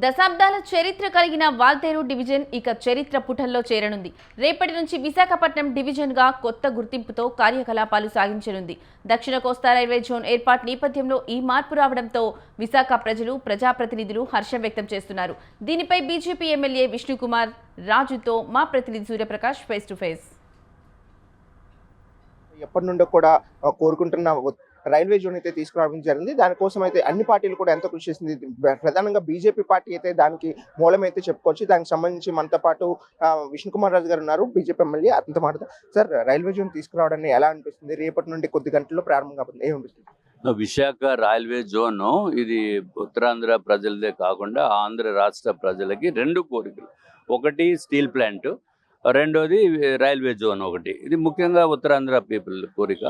దశాబ్దాల చరిత్ర కలిగిన వాల్తేరు డివిజన్ ఇక చరిత్ర పుటల్లో చేరనుంది. రేపటి నుంచి విశాఖపట్నం డివిజన్గా కొత్త గుర్తింపుతో కార్యకలాపాలు సాగించనుంది. దక్షిణ కోస్తా రైల్వే జోన్ ఏర్పాటు నేపథ్యంలో ఈ మార్పు రావడంతో విశాఖ ప్రజలు, ప్రజాప్రతినిధులు హర్షం వ్యక్తం చేస్తున్నారు. దీనిపై బీజేపీ ఎమ్మెల్యే విష్ణుకుమార్ రాజుతో మా ప్రతినిధి సూర్యప్రకాష్ ఫేస్ టు ఫేస్. ఎప్పటి నుండో కూడా కోరుకుంటున్న రైల్వే జోన్ అయితే తీసుకురావడం జరిగింది. దానికోసం అయితే అన్ని పార్టీలు కూడా ఎంతో కృషి చేసింది. ప్రధానంగా బీజేపీ పార్టీ అయితే దానికి మూలమైతే చెప్పుకోవచ్చు. దానికి సంబంధించి మనతో పాటు విష్ణుకుమార్ రాజు గారు ఉన్నారు, బీజేపీ ఎమ్మెల్యే. అతనితో మాట్లాడతారు. సార్, రైల్వే జోన్ తీసుకురావడాన్ని ఎలా అనిపిస్తుంది? రేపటి నుండి కొద్ది గంటల్లో ప్రారంభం కాబట్టి ఏమనిపిస్తుంది? విశాఖ రైల్వే జోన్ ఇది ఉత్తరాంధ్ర ప్రజలదే కాకుండా ఆంధ్ర రాష్ట్ర ప్రజలకి రెండు కోరికలు. ఒకటి స్టీల్ ప్లాంట్, రెండోది రైల్వే జోన్ ఒకటి. ఇది ముఖ్యంగా ఉత్తరాంధ్ర పీపుల్ కోరిక.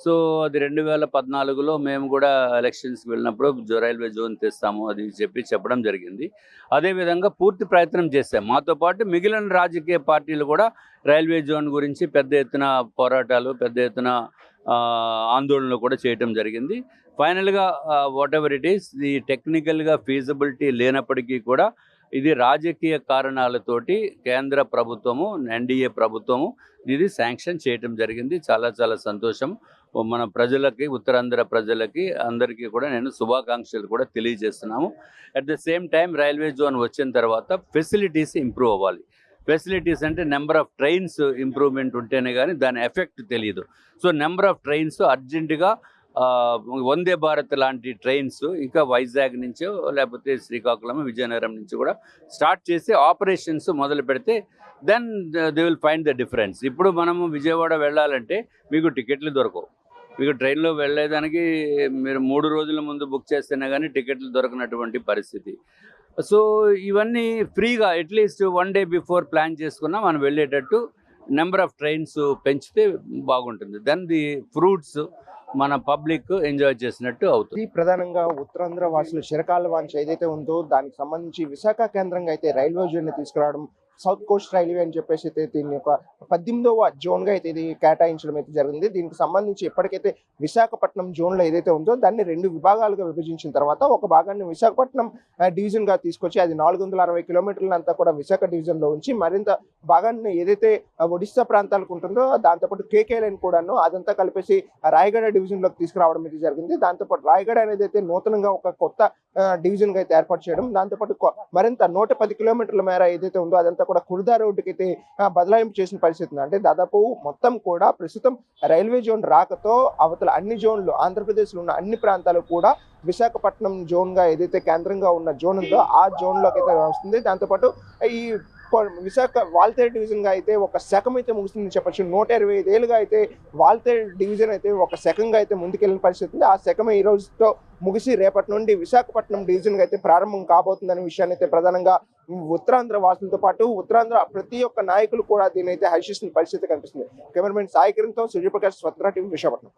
సో అది 2014లో మేము కూడా ఎలక్షన్స్కి వెళ్ళినప్పుడు రైల్వే జోన్ తెస్తాము అది చెప్పడం జరిగింది. అదేవిధంగా పూర్తి ప్రయత్నం చేస్తాం. మాతో పాటు మిగిలిన రాజకీయ పార్టీలు కూడా రైల్వే జోన్ గురించి పెద్ద ఎత్తున పోరాటాలు, పెద్ద ఎత్తున ఆందోళనలు కూడా చేయటం జరిగింది. ఫైనల్గా వాట్ ఎవర్ ఇట్ ఈస్, ఈ టెక్నికల్గా ఫీజిబిలిటీ లేనప్పటికీ కూడా ఇది రాజకీయ కారణాలతోటి కేంద్ర ప్రభుత్వము, ఎన్డీఏ ప్రభుత్వము ఇది శాంక్షన్ చేయటం జరిగింది. చాలా చాలా సంతోషం. మన ప్రజలకి, ఉత్తరాంధ్ర ప్రజలకి అందరికీ కూడా నేను శుభాకాంక్షలు కూడా తెలియజేస్తున్నాము. At the same time railway zone వచ్చిన తర్వాత ఫెసిలిటీస్ ఇంప్రూవ్ అవ్వాలి. ఫెసిలిటీస్ అంటే నెంబర్ ఆఫ్ ట్రైన్స్ ఇంప్రూవ్మెంట్ ఉంటేనే కానీ దాని ఎఫెక్ట్ తెలియదు. సో నెంబర్ ఆఫ్ ట్రైన్స్ అర్జెంటుగా వందే భారత్ లాంటి ట్రైన్స్ ఇంకా వైజాగ్ నుంచో లేకపోతే శ్రీకాకుళం, విజయనగరం నుంచి కూడా స్టార్ట్ చేసి ఆపరేషన్స్ మొదలు పెడితే then they will find the difference. ఇప్పుడు మనము విజయవాడ వెళ్ళాలంటే మీకు టికెట్లు దొరకవు. మీకు ట్రైన్లో వెళ్ళేదానికి మీరు 3 రోజుల ముందు బుక్ చేస్తేనే కానీ టికెట్లు దొరకనటువంటి పరిస్థితి. సో ఇవన్నీ ఫ్రీగా అట్లీస్ట్ 1 డే బిఫోర్ ప్లాన్ చేసుకున్నా మనం వెళ్ళేటట్టు నెంబర్ ఆఫ్ ట్రైన్స్ పెంచితే బాగుంటుంది. దెన్ ది ఫ్రూట్స్ మన పబ్లిక్ ఎంజాయ్ చేసినట్టు అవుతుంది. ప్రధానంగా ఉత్తరాంధ్ర వాసులు చిరకాల వాంఛ ఏదైతే ఉందో దానికి సంబంధించి విశాఖ కేంద్రంగా అయితే రైల్వే జోన్ తీసుకురావడం, సౌత్ కోస్ట్ రైల్వే అని చెప్పేసి అయితే దీన్ని ఒక 18వ జోన్గా అయితే ఇది కేటాయించడం అయితే జరిగింది. దీనికి సంబంధించి ఎప్పటికైతే విశాఖపట్నం జోన్లో ఏదైతే ఉందో దాన్ని 2 విభాగాలుగా విభజించిన తర్వాత ఒక భాగాన్ని విశాఖపట్నం డివిజన్గా తీసుకొచ్చి అది 460 కిలోమీటర్లంతా కూడా విశాఖ డివిజన్లో ఉంచి మరింత భాగాన్ని ఏదైతే ఒడిశా ప్రాంతాలకు ఉంటుందో దాంతోపాటు కేకే లైన్ కూడాను అదంతా కలిపేసి రాయగడ డివిజన్లోకి తీసుకురావడం అయితే జరిగింది. దాంతోపాటు రాయగడ అనేది అయితే నూతనంగా ఒక కొత్త డివిజన్గా అయితే ఏర్పాటు చేయడం, దాంతోపాటు మరింత 110 కిలోమీటర్ల మేర ఏదైతే ఉందో అదంతా కూడా కుర్దా రోడ్డుకి అయితే బదలాయింపు చేసిన పరిస్థితి ఉంది. అంటే దాదాపు మొత్తం కూడా ప్రస్తుతం రైల్వే జోన్ రాకతో అవతల అన్ని జోన్లు, ఆంధ్రప్రదేశ్లో ఉన్న అన్ని ప్రాంతాలు కూడా విశాఖపట్నం జోన్గా ఏదైతే కేంద్రంగా ఉన్న జోన్ ఉందో ఆ జోన్లోకి అయితే వస్తుంది. దాంతోపాటు ఈ విశాఖ వాల్తేరు డివిజన్గా అయితే ఒక శకం అయితే ముగుస్తుందని చెప్పచ్చు. 125 ఏళ్ళుగా అయితే వాల్తేరు డివిజన్ అయితే ఒక శకంగా అయితే ముందుకెళ్ళిన పరిస్థితి ఉంది. ఆ శకం ఈ రోజుతో ముగిసి రేపటి నుండి విశాఖపట్నం డివిజన్గా అయితే ప్రారంభం కాబోతుందనే విషయాన్ని అయితే ప్రధానంగా ఉత్తరాంధ్ర వాసులతో పాటు ఉత్తరాంధ్ర ప్రతి ఒక్క నాయకులు కూడా దీని అయితే హర్షిస్తున్న పరిస్థితి కనిపిస్తుంది. కెమెరామెన్ సాయి కిరణ్తో సూర్యప్రకాష్, స్వతంత్ర టీవీ, విశాఖపట్నం.